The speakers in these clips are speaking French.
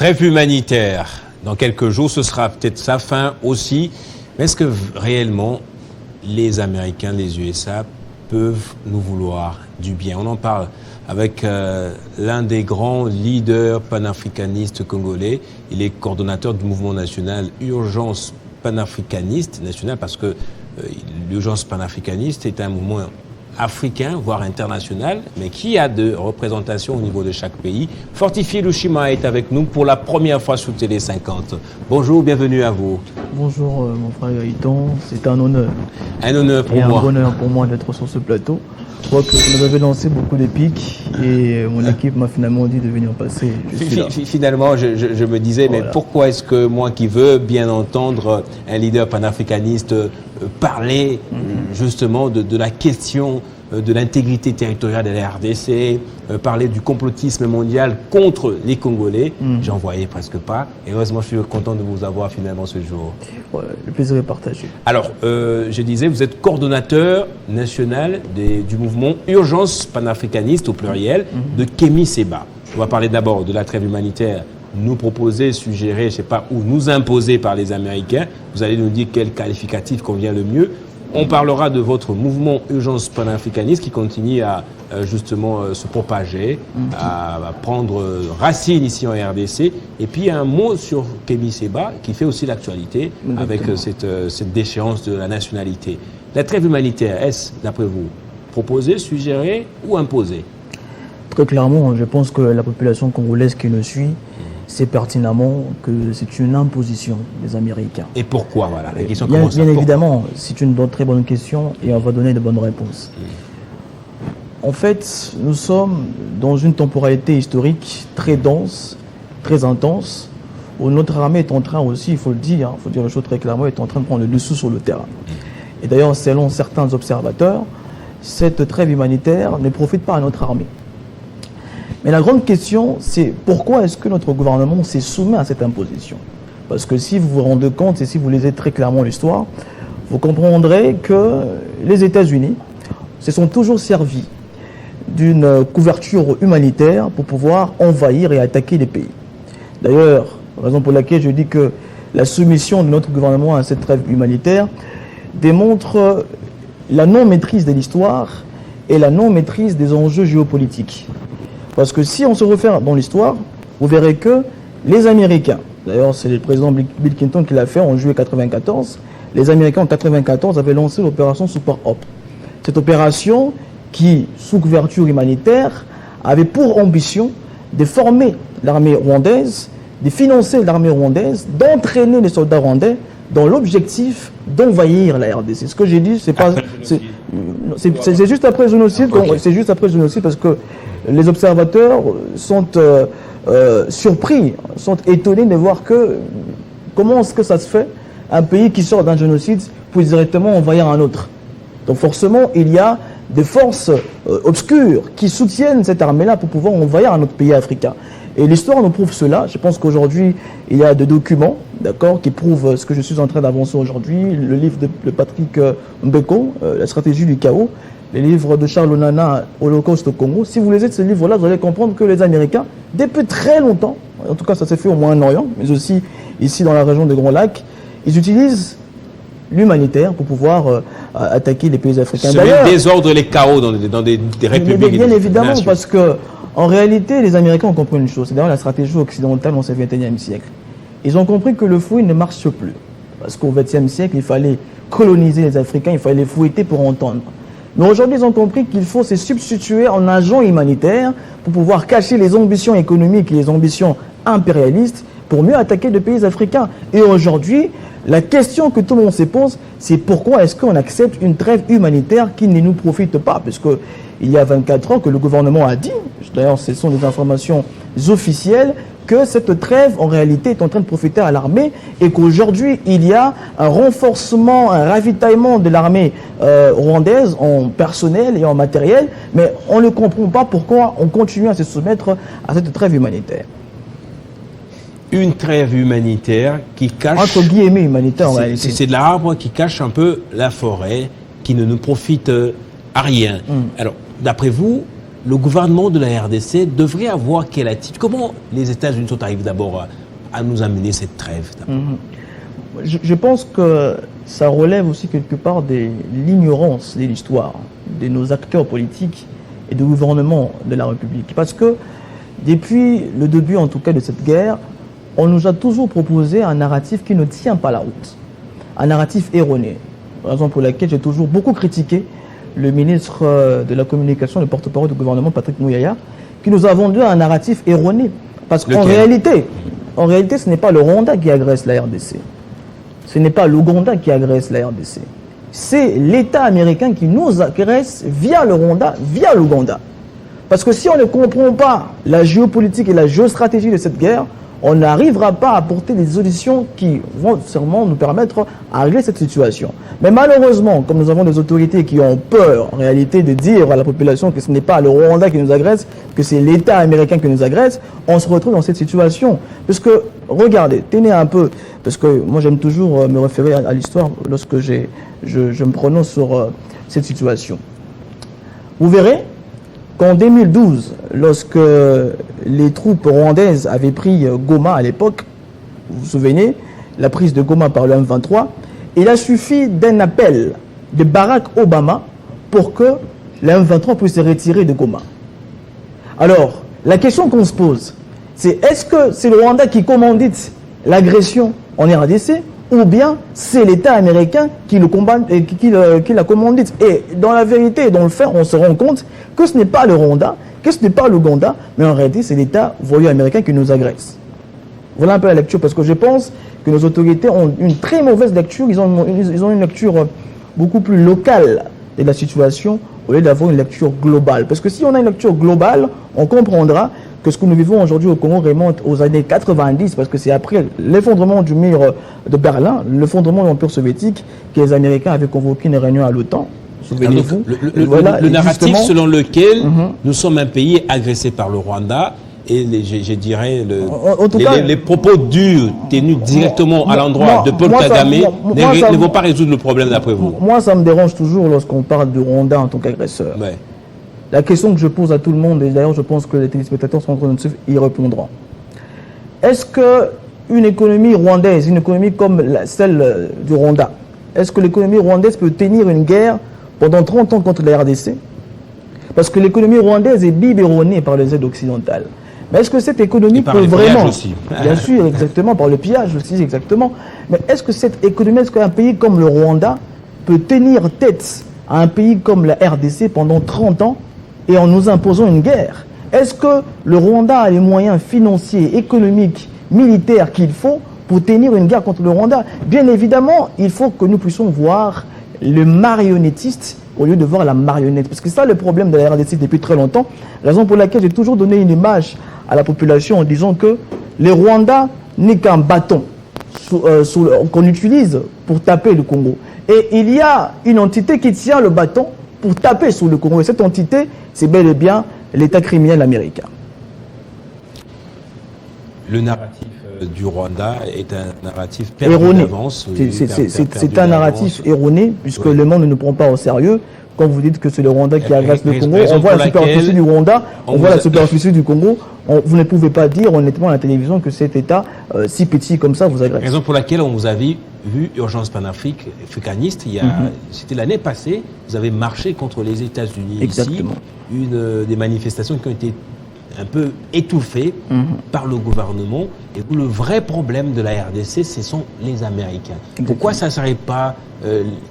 Trêve humanitaire. Dans quelques jours, ce sera peut-être sa fin aussi. Mais est-ce que réellement les Américains, les USA peuvent nous vouloir du bien? On en parle avec l'un des grands leaders panafricanistes congolais. Il est coordonnateur du mouvement national Urgence panafricaniste national parce que l'Urgence panafricaniste est un mouvement africain, voire international, mais qui a de représentation au niveau de chaque pays. Fortifié Lushima est avec nous pour la première fois sous Télé 50. Bonjour, bienvenue à vous. Bonjour mon frère Gaëtan, c'est un honneur. Un honneur pour et moi. Un bonheur pour moi d'être sur ce plateau. Je crois que vous avez lancé beaucoup de pics et mon équipe m'a finalement dit de venir passer. Finalement, je me disais, mais pourquoi est-ce que moi qui veux bien entendre un leader panafricaniste parler justement de la question de l'intégrité territoriale de la RDC, parler du complotisme mondial contre les Congolais, j'en voyais presque pas. Et heureusement, je suis content de vous avoir finalement ce jour. Ouais, le plaisir est partagé. Alors, je disais, vous êtes coordonnateur national du mouvement Urgence panafricaniste au pluriel de Kémy Séba. On va parler d'abord de la trêve humanitaire nous proposer, suggérer, je ne sais pas où, nous imposer par les Américains. Vous allez nous dire quel qualificatif convient le mieux. On parlera de votre mouvement Urgence panafricaniste qui continue à justement se propager, à prendre racine ici en RDC. Et puis un mot sur Kémy Séba qui fait aussi l'actualité avec cette déchéance de la nationalité. La trêve humanitaire, est-ce, d'après vous, proposée, suggérée ou imposée? Très clairement, je pense que la population congolaise qui nous suit sait pertinemment que c'est une imposition des Américains. Et pourquoi? Voilà, la question commence. Bien évidemment, c'est une très bonne question et on va donner de bonnes réponses. En fait, nous sommes dans une temporalité historique très dense, très intense, où notre armée est en train aussi, il faut le dire les choses très clairement, est en train de prendre le dessous sur le terrain. Et d'ailleurs, selon certains observateurs, cette trêve humanitaire ne profite pas à notre armée. Mais la grande question, c'est pourquoi est-ce que notre gouvernement s'est soumis à cette imposition? Parce que si vous vous rendez compte et si vous lisez très clairement l'histoire, vous comprendrez que les États-Unis se sont toujours servis d'une couverture humanitaire pour pouvoir envahir et attaquer les pays. D'ailleurs, raison pour laquelle je dis que la soumission de notre gouvernement à cette trêve humanitaire démontre la non-maîtrise de l'histoire et la non-maîtrise des enjeux géopolitiques. Parce que si on se réfère dans l'histoire, vous verrez que les Américains, d'ailleurs c'est le président Bill Clinton qui l'a fait en juillet 1994, les Américains en 1994 avaient lancé l'opération Super Hope. Cette opération qui, sous couverture humanitaire, avait pour ambition de former l'armée rwandaise, de financer l'armée rwandaise, d'entraîner les soldats rwandais dans l'objectif d'envahir la RDC. Ce que j'ai dit, c'est pas, c'est juste après le génocide. C'est juste après le génocide parce que les observateurs sont surpris, sont étonnés de voir que comment est-ce que ça se fait un pays qui sort d'un génocide pour directement envahir un autre. Donc forcément, il y a des forces obscures qui soutiennent cette armée-là pour pouvoir envahir un autre pays africain. Et l'histoire nous prouve cela. Je pense qu'aujourd'hui, il y a des documents, d'accord, qui prouvent ce que je suis en train d'avancer aujourd'hui. Le livre de Patrick Mbeko, La stratégie du chaos, les livres de Charles Onana, Holocauste au Congo. Si vous lisez ces livres-là, vous allez comprendre que les Américains, depuis très longtemps, en tout cas ça s'est fait au Moyen-Orient, mais aussi ici dans la région des Grands Lacs, ils utilisent l'humanitaire pour pouvoir attaquer les pays africains. Semer le désordre et les chaos dans des républiques. Bien évidemment, parce que en réalité, les Américains ont compris une chose. C'est d'ailleurs la stratégie occidentale dans ce XXIe siècle. Ils ont compris que le fouet ne marche plus. Parce qu'au XXe siècle, il fallait coloniser les Africains, il fallait les fouetter pour entendre. Mais aujourd'hui, ils ont compris qu'il faut se substituer en agent humanitaire pour pouvoir cacher les ambitions économiques et les ambitions impérialistes pour mieux attaquer les pays africains. Et aujourd'hui, la question que tout le monde se pose, c'est pourquoi est-ce qu'on accepte une trêve humanitaire qui ne nous profite pas? Parce qu'il y a 24 ans que le gouvernement a dit, d'ailleurs ce sont des informations officielles, que cette trêve en réalité est en train de profiter à l'armée et qu'aujourd'hui il y a un renforcement, un ravitaillement de l'armée rwandaise en personnel et en matériel, mais on ne comprend pas pourquoi on continue à se soumettre à cette trêve humanitaire. Une trêve humanitaire qui cache... Entre guillemets humanitaire en réalité. C'est de l'arbre qui cache un peu la forêt, qui ne nous profite à rien. Alors, d'après vous, le gouvernement de la RDC devrait avoir quelle attitude? Comment les États-Unis sont arrivés d'abord à nous amener cette trêve? Je pense que ça relève aussi quelque part de l'ignorance de l'histoire de nos acteurs politiques et du gouvernement de la République. Parce que depuis le début, en tout cas, de cette guerre, on nous a toujours proposé un narratif qui ne tient pas la route, un narratif erroné. Raison pour laquelle j'ai toujours beaucoup critiqué le ministre de la Communication, le porte-parole du gouvernement, Patrick Mouyaya, qui nous a vendu un narratif erroné. Parce qu'en réalité, ce n'est pas le Rwanda qui agresse la RDC. Ce n'est pas l'Ouganda qui agresse la RDC. C'est l'État américain qui nous agresse via le Rwanda, via l'Ouganda. Parce que si on ne comprend pas la géopolitique et la géostratégie de cette guerre, on n'arrivera pas à apporter des solutions qui vont sûrement nous permettre à régler cette situation. Mais malheureusement, comme nous avons des autorités qui ont peur, en réalité, de dire à la population que ce n'est pas le Rwanda qui nous agresse, que c'est l'État américain qui nous agresse, on se retrouve dans cette situation. Parce que, regardez, tenez un peu, parce que moi j'aime toujours me référer à l'histoire lorsque je me prononce sur cette situation. Vous verrez qu'en 2012, lorsque les troupes rwandaises avaient pris Goma à l'époque, vous vous souvenez, la prise de Goma par le M23, il a suffi d'un appel de Barack Obama pour que le M23 puisse se retirer de Goma. Alors, la question qu'on se pose, c'est est-ce que c'est le Rwanda qui commandite l'agression en RDC ou bien c'est l'État américain qui la commandite? Et dans la vérité, dans le fait, on se rend compte que ce n'est pas le Rwanda, que ce n'est pas l'Ouganda, mais en réalité, c'est l'État voyou américain qui nous agresse. Voilà un peu la lecture, parce que je pense que nos autorités ont une très mauvaise lecture, ils ont une lecture beaucoup plus locale de la situation, au lieu d'avoir une lecture globale. Parce que si on a une lecture globale, on comprendra que ce que nous vivons aujourd'hui au Congo remonte aux années 90, parce que c'est après l'effondrement du mur de Berlin, l'effondrement de l'Empire soviétique, que les Américains avaient convoqué une réunion à l'OTAN. Souvenez-vous. Le narratif selon lequel nous sommes un pays agressé par le Rwanda, et je dirais les propos durs tenus directement à l'endroit de Paul Kagame ne vont pas résoudre le problème d'après vous. Moi, ça me dérange toujours lorsqu'on parle du Rwanda en tant qu'agresseur. Ouais. La question que je pose à tout le monde, et d'ailleurs je pense que les téléspectateurs sont en train de suivre, y répondront. Est-ce qu'une économie rwandaise, une économie comme celle du Rwanda, est-ce que l'économie rwandaise peut tenir une guerre pendant 30 ans contre la RDC? Parce que l'économie rwandaise est biberonnée par les aides occidentales. Mais est-ce que cette économie peut vraiment... Aussi. Bien sûr, exactement, par le pillage aussi, exactement. Mais est-ce que cette économie, est-ce qu'un pays comme le Rwanda peut tenir tête à un pays comme la RDC pendant 30 ans et en nous imposant une guerre? Est-ce que le Rwanda a les moyens financiers, économiques, militaires qu'il faut pour tenir une guerre contre le Rwanda? Bien évidemment, il faut que nous puissions voir le marionnettiste au lieu de voir la marionnette. Parce que c'est ça le problème de la RDC depuis très longtemps. Raison pour laquelle j'ai toujours donné une image à la population en disant que le Rwanda n'est qu'un bâton qu'on utilise pour taper le Congo. Et il y a une entité qui tient le bâton pour taper sur le Congo. Et cette entité, c'est bel et bien l'État criminel américain. Le narratif du Rwanda est un narratif perdu d'avance. C'est un narratif erroné, puisque le monde ne nous prend pas au sérieux. Quand vous dites que c'est le Rwanda qui agresse le Congo, on voit la superficie du Rwanda, on voit la superficie du Congo. Vous ne pouvez pas dire honnêtement à la télévision que cet État, si petit comme ça, vous agresse. Raison pour laquelle on vous avait vu Urgence panafricaniste, c'était l'année passée, vous avez marché contre les États-Unis. Exactement. Ici, des manifestations qui ont été un peu étouffées par le gouvernement. Et le vrai problème de la RDC, ce sont les Américains. Exactement. Pourquoi ça ne s'arrête pas,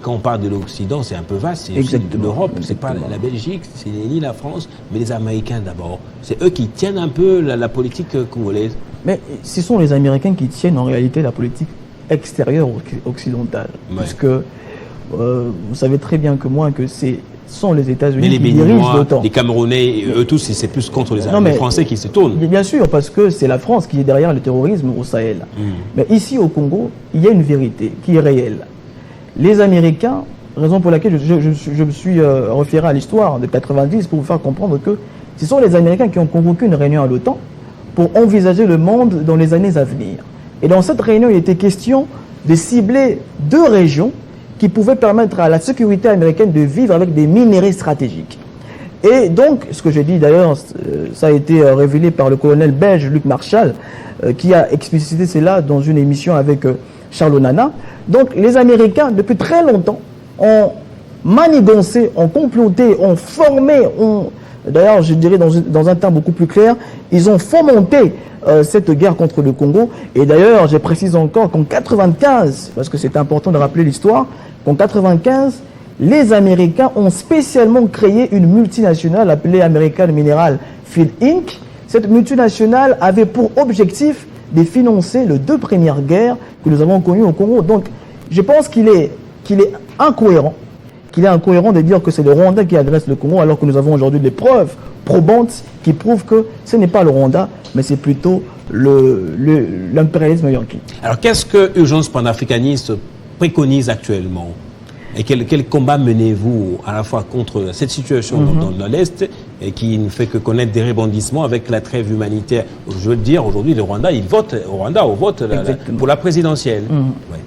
quand on parle de l'Occident, c'est un peu vaste, c'est aussi de l'Europe, c'est pas la Belgique, c'est ni la France, mais les Américains d'abord. C'est eux qui tiennent un peu la politique congolaise. Mais ce sont les Américains qui tiennent en réalité la politique extérieure occidentale. Ouais. Puisque vous savez très bien que moi que sont les États-Unis qui dirigent l'OTAN. Les Camerounais, eux tous, c'est plus contre les Français qui se tournent. Bien sûr, parce que c'est la France qui est derrière le terrorisme au Sahel. Mais ici au Congo, il y a une vérité qui est réelle. Les Américains, raison pour laquelle je me suis référé à l'histoire de 90 pour vous faire comprendre que ce sont les Américains qui ont convoqué une réunion à l'OTAN pour envisager le monde dans les années à venir. Et dans cette réunion, il était question de cibler 2 régions qui pouvaient permettre à la sécurité américaine de vivre avec des minerais stratégiques. Et donc, ce que j'ai dit d'ailleurs, ça a été révélé par le colonel belge Luc Marchal, qui a explicité cela dans une émission avec Charles Onana. Donc, les Américains, depuis très longtemps, ont manigancé, ont comploté, ont formé, d'ailleurs, je dirais dans un temps beaucoup plus clair, ils ont fomenté cette guerre contre le Congo. Et d'ailleurs, je précise encore qu'en 95, parce que c'est important de rappeler l'histoire, qu'en 95, les Américains ont spécialement créé une multinationale appelée American Mineral Field Inc. Cette multinationale avait pour objectif de financer les 2 premières guerres que nous avons connues au Congo. Donc, je pense qu'il est incohérent de dire que c'est le Rwanda qui agresse le Congo, alors que nous avons aujourd'hui des preuves probantes qui prouvent que ce n'est pas le Rwanda, mais c'est plutôt l'impérialisme yankee. Alors, qu'est-ce que Urgence panafricaniste préconise actuellement? Et quel combat menez-vous à la fois contre cette situation dans l'Est et qui ne fait que connaître des rebondissements avec la trêve humanitaire? Je veux dire, aujourd'hui, le Rwanda, il vote pour la présidentielle. Ouais.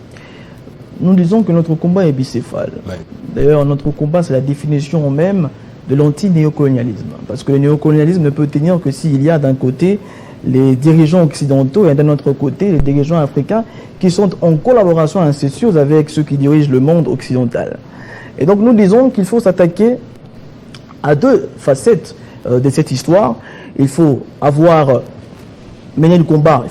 Nous disons que notre combat est bicéphale. Ouais. D'ailleurs, notre combat, c'est la définition même de l'anti-néocolonialisme. Parce que le néocolonialisme ne peut tenir que s'il y a d'un côté les dirigeants occidentaux et d'un autre côté les dirigeants africains qui sont en collaboration incestueuse avec ceux qui dirigent le monde occidental. Et donc nous disons qu'il faut s'attaquer à 2 facettes de cette histoire. Il faut mener le combat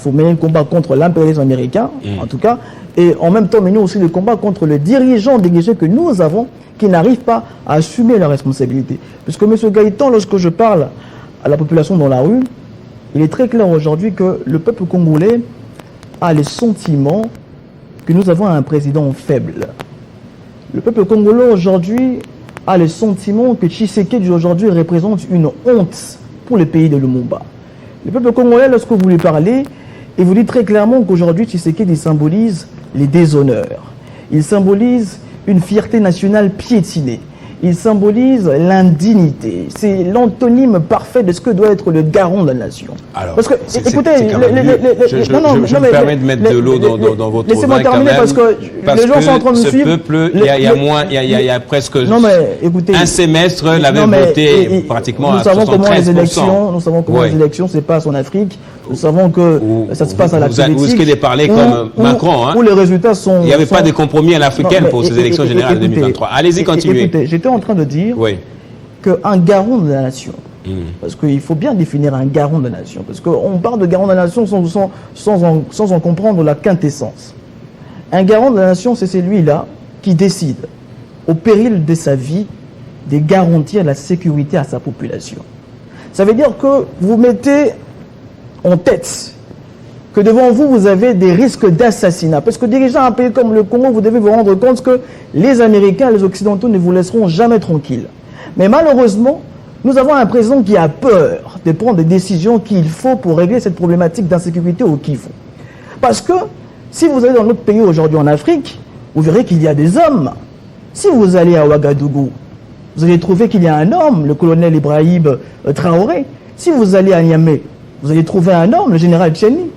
contre l'impérialisme américain, en tout cas, et en même temps mener aussi le combat contre les dirigeants dirigés que nous avons qui n'arrivent pas à assumer leurs responsabilités. Puisque M. Gaëtan, lorsque je parle à la population dans la rue, il est très clair aujourd'hui que le peuple congolais a le sentiment que nous avons un président faible. Le peuple congolais aujourd'hui a le sentiment que Tshisekedi aujourd'hui représente une honte pour le pays de Lumumba. Le peuple congolais, lorsque vous lui parlez, il vous dit très clairement qu'aujourd'hui Tshisekedi symbolise les déshonneurs. Il symbolise une fierté nationale piétinée. Il symbolise l'indignité. C'est l'antonyme parfait de ce que doit être le garant de la nation. Alors, parce que, écoutez, je me permets de mettre de l'eau dans votre vin. Laissez-moi terminer parce que les gens sont en train de suivre. Ce peuple, il y a presque un semestre, l'avait voté pratiquement à 73%. Nous savons comment les élections se passent en Afrique. Nous savons que ça se passe à la politique. Vous risquez de parler comme Macron. Où les résultats sont... Il n'y avait pas de compromis à l'africaine pour ces élections générales de 2023. Allez-y, continuez. Écoutez, j'étais en train de dire qu'un garant de la nation, parce qu'il faut bien définir un garant de la nation, parce qu'on parle de garant de la nation sans en comprendre la quintessence. Un garant de la nation, c'est celui-là qui décide, au péril de sa vie, de garantir la sécurité à sa population. Ça veut dire que vous mettez en tête que devant vous, vous avez des risques d'assassinat. Parce que dirigeant un pays comme le Congo, vous devez vous rendre compte que les Américains, les Occidentaux ne vous laisseront jamais tranquille. Mais malheureusement, nous avons un président qui a peur de prendre des décisions qu'il faut pour régler cette problématique d'insécurité au Kivu. Parce que si vous allez dans notre pays aujourd'hui en Afrique, vous verrez qu'il y a des hommes. Si vous allez à Ouagadougou, vous allez trouver qu'il y a un homme, le colonel Ibrahim Traoré. Si vous allez à Niamey, vous allez trouver un homme, le général Tcheni.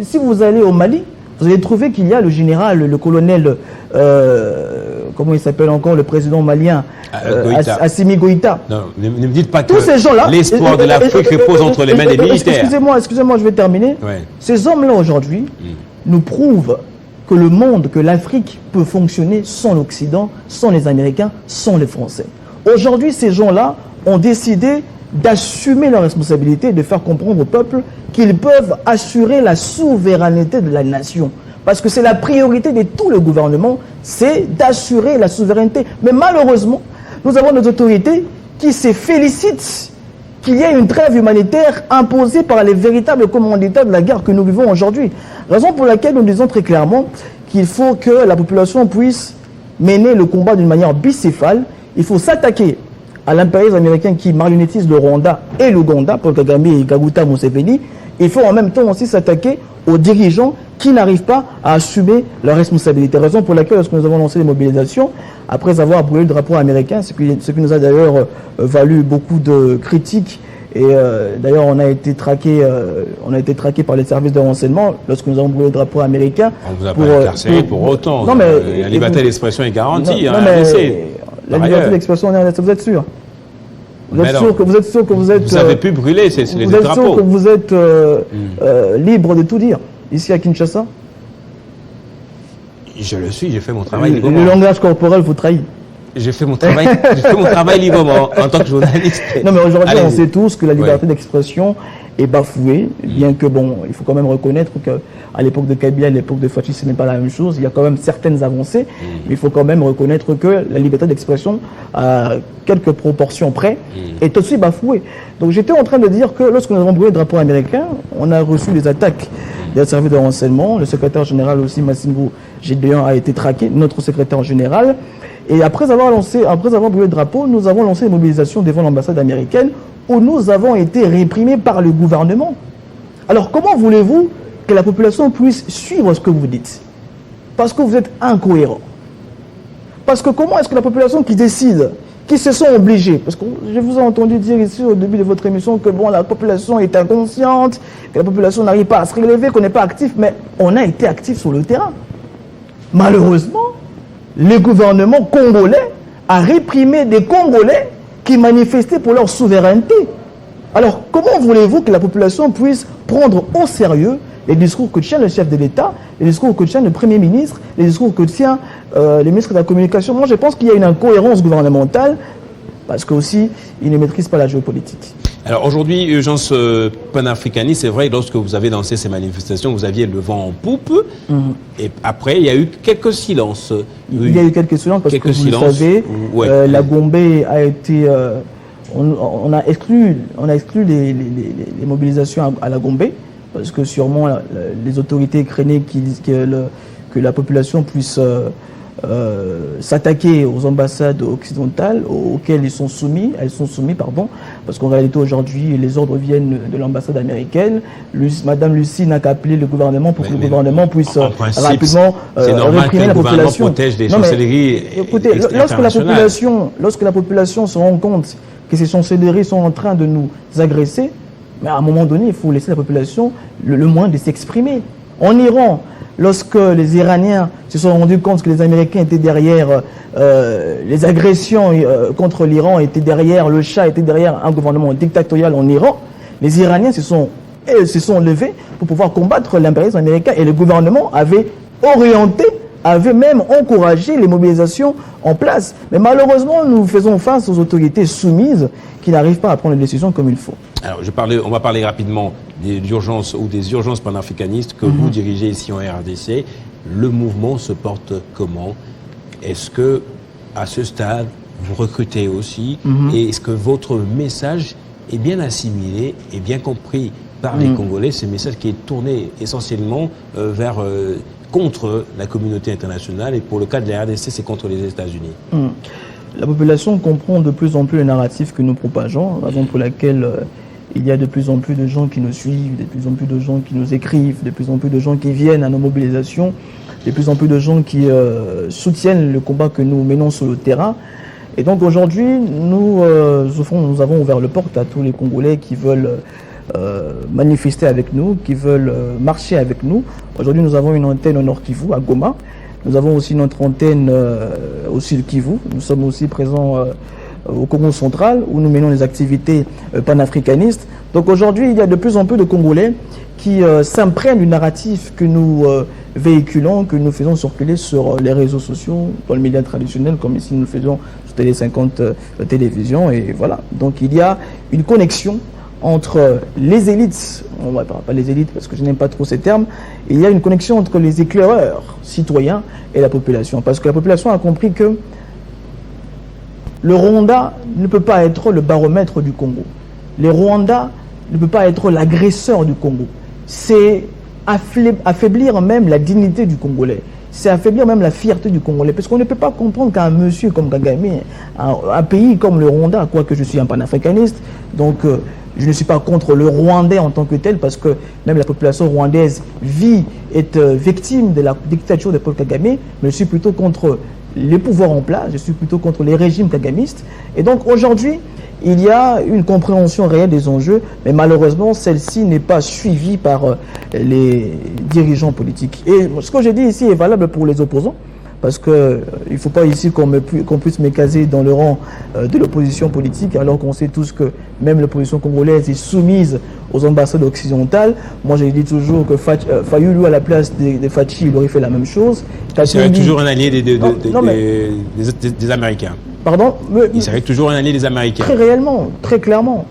Si vous allez au Mali, vous allez trouver qu'il y a le général, le colonel, comment il s'appelle encore, le président malien, Assimi Goïta. Non, ne me dites pas tous ces gens-là, l'espoir de l'Afrique repose entre les mains des militaires. Excusez-moi, je vais terminer. Ouais. Ces hommes-là aujourd'hui nous prouvent que le monde, que l'Afrique peut fonctionner sans l'Occident, sans les Américains, sans les Français. Aujourd'hui, ces gens-là ont décidé d'assumer leurs responsabilités et de faire comprendre au peuple qu'ils peuvent assurer la souveraineté de la nation. Parce que c'est la priorité de tout le gouvernement, c'est d'assurer la souveraineté. Mais malheureusement, nous avons des autorités qui se félicitent qu'il y ait une trêve humanitaire imposée par les véritables commanditaires de la guerre que nous vivons aujourd'hui. Raison pour laquelle nous disons très clairement qu'il faut que la population puisse mener le combat d'une manière bicéphale. Il faut s'attaquer à l'impérialisme américain qui marionnettise le Rwanda et l'Ouganda, Paul Kagame et Kaguta Museveni. Il faut en même temps aussi s'attaquer aux dirigeants qui n'arrivent pas à assumer leurs responsabilités. Raison pour laquelle, lorsque nous avons lancé les mobilisations, après avoir brûlé le drapeau américain, ce qui nous a d'ailleurs valu beaucoup de critiques, et d'ailleurs on a été traqué par les services de renseignement lorsque nous avons brûlé le drapeau américain. On vous a pas incarcéré pour autant. Non, mais, la liberté d'expression est garantie. La liberté d'expression, vous êtes sûr? Vous êtes sûr que vous êtes... Vous avez pu brûler les drapeaux. Vous êtes sûr que vous êtes libre de tout dire, ici à Kinshasa? Je le suis, j'ai fait mon travail Le librement. langage corporel vous trahit. J'ai fait mon travail librement en tant que journaliste. Non, mais aujourd'hui, Allez-y. on sait tous que la liberté d'expression est bafouée, bien que, bon, il faut quand même reconnaître qu'à l'époque de Kabila, à l'époque de Fachi, ce n'est pas la même chose. Il y a quand même certaines avancées, mais il faut quand même reconnaître que la liberté d'expression, à quelques proportions près, est aussi bafouée. Donc j'étais en train de dire que lorsque nous avons brûlé le drapeau américain, on a reçu des attaques des services de renseignement. Le secrétaire général aussi, Massimbo Gédéon, a été traqué, notre secrétaire général. Et après avoir brûlé le drapeau, nous avons lancé une mobilisation devant l'ambassade américaine où nous avons été réprimés par le gouvernement. Alors comment voulez-vous que la population puisse suivre ce que vous dites? Parce que vous êtes incohérent. Parce que comment est-ce que la population qui décide, qui se sont obligés, parce que je vous ai entendu dire ici au début de votre émission que bon, la population est inconsciente, que la population n'arrive pas à se relever, qu'on n'est pas actif, mais on a été actif sur le terrain. Malheureusement, le gouvernement congolais a réprimé des Congolais qui manifestaient pour leur souveraineté. Alors, comment voulez-vous que la population puisse prendre au sérieux les discours que tient le chef de l'État, les discours que tient le Premier ministre, les discours que tient le ministre de la Communication? Moi, je pense qu'il y a une incohérence gouvernementale parce qu'aussi, ils ne maîtrisent pas la géopolitique. Alors aujourd'hui, urgence panafricaniste, c'est vrai, lorsque vous avez lancé ces manifestations, vous aviez le vent en poupe, et après, il y a eu quelques silences. Il y a eu quelques silences parce que vous le savez, la Gombe a été... on a exclu les mobilisations à la Gombe, parce que sûrement les autorités craignaient que la population puisse s'attaquer aux ambassades occidentales auxquelles elles sont soumises, parce qu'en réalité aujourd'hui les ordres viennent de l'ambassade américaine. Madame Lucie n'a qu'à appeler le gouvernement pour que le gouvernement puisse rapidement réprimer la population. Protège des chancelleries. Écoutez, lorsque la population se rend compte que ces chancelleries sont en train de nous agresser, mais à un moment donné, il faut laisser la population le moins de s'exprimer. En Iran, lorsque les Iraniens se sont rendus compte que les Américains étaient derrière, les agressions contre l'Iran étaient derrière, le Shah était derrière un gouvernement dictatorial en Iran, les Iraniens se sont levés pour pouvoir combattre l'impérialisme américain et le gouvernement avait même encouragé les mobilisations en place. Mais malheureusement, nous faisons face aux autorités soumises qui n'arrivent pas à prendre les décisions comme il faut. Alors, on va parler rapidement des urgences panafricanistes que vous dirigez ici en RDC. Le mouvement se porte comment? Est-ce que, à ce stade, vous recrutez aussi? Et est-ce que votre message est bien assimilé et bien compris par les Congolais? Ce message qui est tourné essentiellement contre la communauté internationale, et pour le cas de la RDC, c'est contre les États-Unis. La population comprend de plus en plus le narratif que nous propageons, raison pour laquelle il y a de plus en plus de gens qui nous suivent, de plus en plus de gens qui nous écrivent, de plus en plus de gens qui viennent à nos mobilisations, de plus en plus de gens qui soutiennent le combat que nous menons sur le terrain. Et donc aujourd'hui, nous avons ouvert le porte à tous les Congolais qui veulent manifester avec nous, qui veulent marcher avec nous. Aujourd'hui, nous avons une antenne au Nord Kivu, à Goma. Nous avons aussi notre antenne au Sud Kivu. Nous sommes aussi présents au Congo central, où nous menons les activités panafricanistes. Donc aujourd'hui, il y a de plus en plus de Congolais qui s'imprègnent du narratif que nous véhiculons, que nous faisons circuler sur les réseaux sociaux, dans le média traditionnel, comme ici nous le faisons sur Télé 50 télévision. Et voilà. Donc il y a une connexion entre les élites, on ne va pas les élites parce que je n'aime pas trop ces termes, il y a une connexion entre les éclaireurs citoyens et la population. Parce que la population a compris que le Rwanda ne peut pas être le baromètre du Congo. Le Rwanda ne peut pas être l'agresseur du Congo. C'est affaiblir même la dignité du Congolais. C'est affaiblir même la fierté du Congolais. Parce qu'on ne peut pas comprendre qu'un monsieur comme Kagame, un pays comme le Rwanda, quoique je suis un panafricaniste, donc je ne suis pas contre le Rwandais en tant que tel, parce que même la population rwandaise est victime de la dictature de Paul Kagame, mais je suis plutôt contre les pouvoirs en place, je suis plutôt contre les régimes kagamistes. Et donc aujourd'hui, il y a une compréhension réelle des enjeux, mais malheureusement, celle-ci n'est pas suivie par les dirigeants politiques. Et ce que je dis ici est valable pour les opposants, parce qu'il ne faut pas ici qu'on puisse me caser dans le rang de l'opposition politique, alors qu'on sait tous que même l'opposition congolaise est soumise aux ambassades occidentales. Moi, j'ai dit toujours que Fayoulou, à la place de Fachi, il aurait fait la même chose. Il serait toujours un allié des Américains. Pardon? Il serait toujours un allié des Américains. Très réellement, très clairement.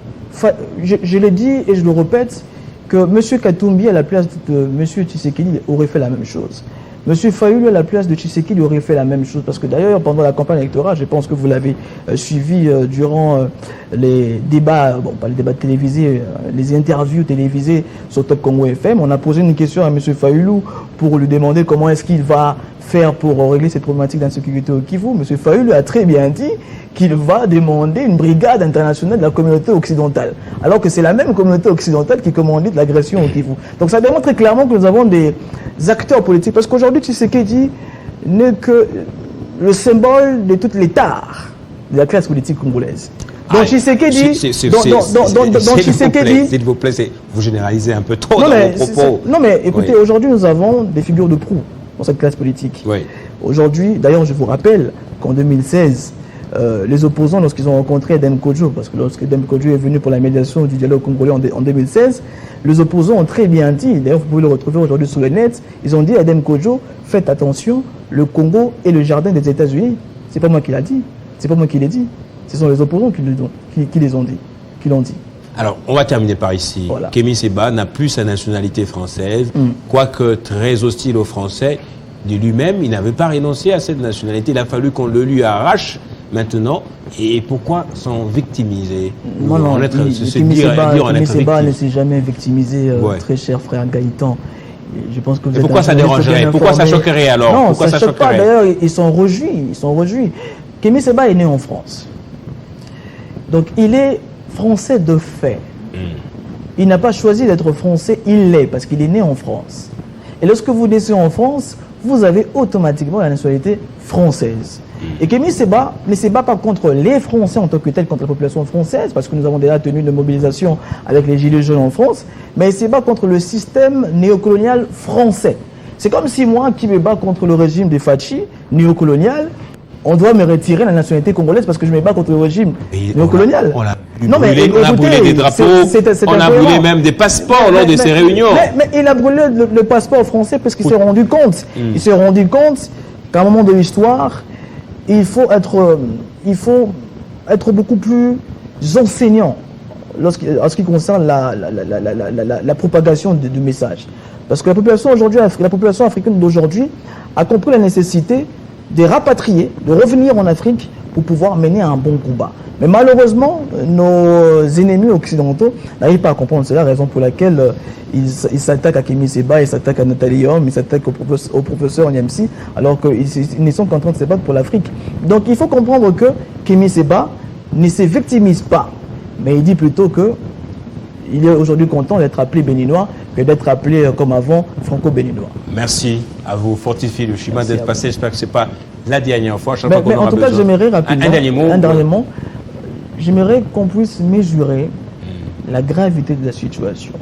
Je l'ai dit et je le répète, que M. Katumbi, à la place de M. Tshisekedi, aurait fait la même chose. M. Fayoulou, à la place de Tshisekedi, aurait fait la même chose. Parce que d'ailleurs, pendant la campagne électorale, je pense que vous l'avez suivi durant les débats, bon, pas les débats télévisés, les interviews télévisées sur Top Congo FM, on a posé une question à M. Fayoulou pour lui demander comment est-ce qu'il va faire pour régler cette problématique d'insécurité au Kivu. M. Fayoulou a très bien dit qu'il va demander une brigade internationale de la communauté occidentale, alors que c'est la même communauté occidentale qui commandite l'agression au Kivu. Donc ça démontre très clairement que nous avons des acteurs politiques, parce qu'aujourd'hui Tshisekedi n'est que le symbole de toutes les tares de la classe politique congolaise. Donc Tshisekedi, s'il vous plaît, vous généralisez un peu trop dans vos propos. Non mais écoutez, aujourd'hui nous avons des figures de proue dans cette classe politique. Oui. Aujourd'hui, d'ailleurs je vous rappelle qu'en 2016, les opposants, lorsqu'ils ont rencontré Edem Kodjo, parce que lorsque Edem Kodjo est venu pour la médiation du dialogue congolais en 2016, les opposants ont très bien dit, d'ailleurs vous pouvez le retrouver aujourd'hui sur le net, ils ont dit à Edem Kodjo, faites attention, le Congo est le jardin des États-Unis. C'est pas moi qui l'a dit, c'est pas moi qui l'ai dit, ce sont les opposants qui l'ont dit. Alors, on va terminer par ici. Voilà. Kémy Séba n'a plus sa nationalité française, quoique très hostile aux Français. De lui-même, il n'avait pas renoncé à cette nationalité. Il a fallu qu'on le lui arrache maintenant. Et pourquoi s'en victimiser? Non, Kémy Séba ne s'est jamais victimisé, très cher frère Gaëtan. Je pense que pourquoi ça dérangerait? Pourquoi ça choquerait alors? Non, pourquoi ça choque pas. D'ailleurs, ils sont réjouis. Kémy Séba est né en France. Donc, il est français de fait. Il n'a pas choisi d'être français, il l'est, parce qu'il est né en France. Et lorsque vous naissez en France, vous avez automatiquement la nationalité française. Et Kémy Séba ne se bat pas contre les Français en tant que tel, contre la population française, parce que nous avons déjà tenu une mobilisation avec les Gilets jaunes en France, mais il se bat contre le système néocolonial français. C'est comme si moi, qui me bats contre le régime des Fachi, néocolonial, on doit me retirer la nationalité congolaise parce que je me bats contre le régime néocolonial. On a brûlé des drapeaux, on a brûlé même des passeports lors de ces réunions. Mais il a brûlé le passeport français parce qu'il s'est rendu compte. Il s'est rendu compte qu'à un moment de l'histoire, il faut être beaucoup plus enseignant en ce qui concerne la propagation du message. Parce que la population africaine d'aujourd'hui a compris la nécessité de rapatrier, de revenir en Afrique pour pouvoir mener un bon combat. Mais malheureusement, nos ennemis occidentaux n'arrivent pas à comprendre cela, raison pour laquelle ils s'attaquent à Kémy Séba, ils s'attaquent à Nathalie Homme, ils s'attaquent au professeur Niamsi, alors qu'ils ne sont qu'en train de se battre pour l'Afrique. Donc il faut comprendre que Kémy Séba ne se victimise pas, mais il dit plutôt qu'il est aujourd'hui content d'être appelé béninois que d'être appelé comme avant franco-béninois. Merci à vous, fortifier le chemin d'être passé. J'espère que ce n'est pas la dernière fois. Mais en tout cas, j'aimerais rapidement, un dernier mot, j'aimerais qu'on puisse mesurer la gravité de la situation.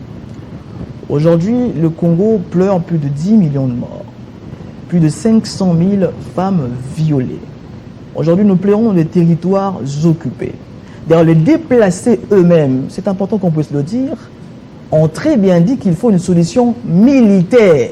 Aujourd'hui, le Congo pleure plus de 10 millions de morts, plus de 500 000 femmes violées. Aujourd'hui, nous pleurons des territoires occupés. D'ailleurs, les déplacés eux-mêmes, c'est important qu'on puisse le dire, ont très bien dit qu'il faut une solution militaire.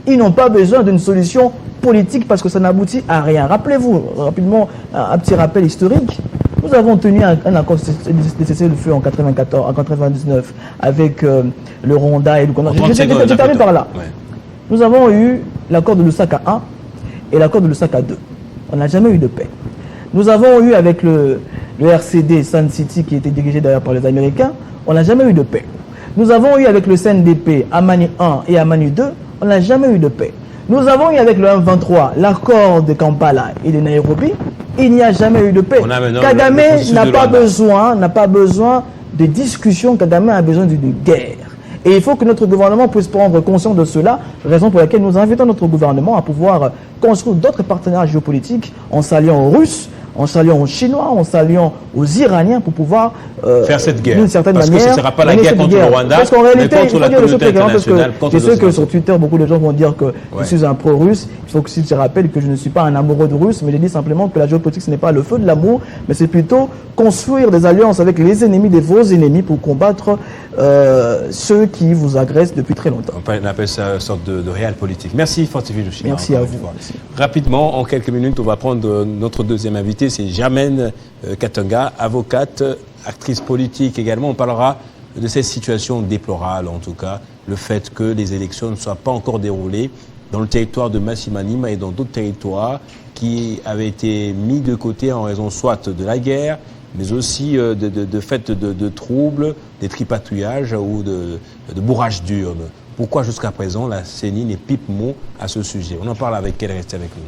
Ils n'ont pas besoin d'une solution politique parce que ça n'aboutit à rien. Rappelez-vous, rapidement, un petit rappel historique. Nous avons tenu un accord de cessez-le-feu en 99 avec le Rwanda et le Congo. Je termine par là. Ouais. Nous avons eu l'accord de Lusaka 1 et l'accord de Lusaka 2. On n'a jamais eu de paix. Nous avons eu avec le RCD Sun City qui était dirigé d'ailleurs par les Américains, on n'a jamais eu de paix. Nous avons eu avec le CNDP Amani 1 et Amani 2, on n'a jamais eu de paix. Nous avons eu avec le 1-23 l'accord de Kampala et de Nairobi, il n'y a jamais eu de paix. Kagame n'a pas besoin de discussion, Kagame a besoin d'une guerre. Et il faut que notre gouvernement puisse prendre conscience de cela, raison pour laquelle nous invitons notre gouvernement à pouvoir construire d'autres partenaires géopolitiques en s'alliant aux Russes, en s'alliant aux Chinois, en s'alliant aux Iraniens pour pouvoir faire cette guerre. D'une certaine parce manière, que ce ne sera pas la guerre contre le Rwanda, parce qu'en réalité, mais contre la communauté internationale. Je sais que sur Twitter, beaucoup de gens vont dire que je suis un pro-russe. Il faut que je rappelle que je ne suis pas un amoureux de russe, mais je dis simplement que la géopolitique, ce n'est pas le feu de l'amour, mais c'est plutôt construire des alliances avec les ennemis, des vos ennemis, pour combattre ceux qui vous agressent depuis très longtemps. On appelle ça une sorte de réel politique. Merci Fortifi Luchina. Merci à vous. Merci. Rapidement, en quelques minutes, on va prendre notre deuxième invité, c'est Germaine Katanga, avocate, actrice politique également. On parlera de cette situation déplorable, en tout cas, le fait que les élections ne soient pas encore déroulées dans le territoire de Massimanima et dans d'autres territoires qui avaient été mis de côté en raison soit de la guerre, mais aussi de fait de troubles, des tripatouillages ou de bourrages d'urnes. Pourquoi jusqu'à présent la CENI n'est pipe mot à ce sujet? On en parle avec elle, restez avec nous.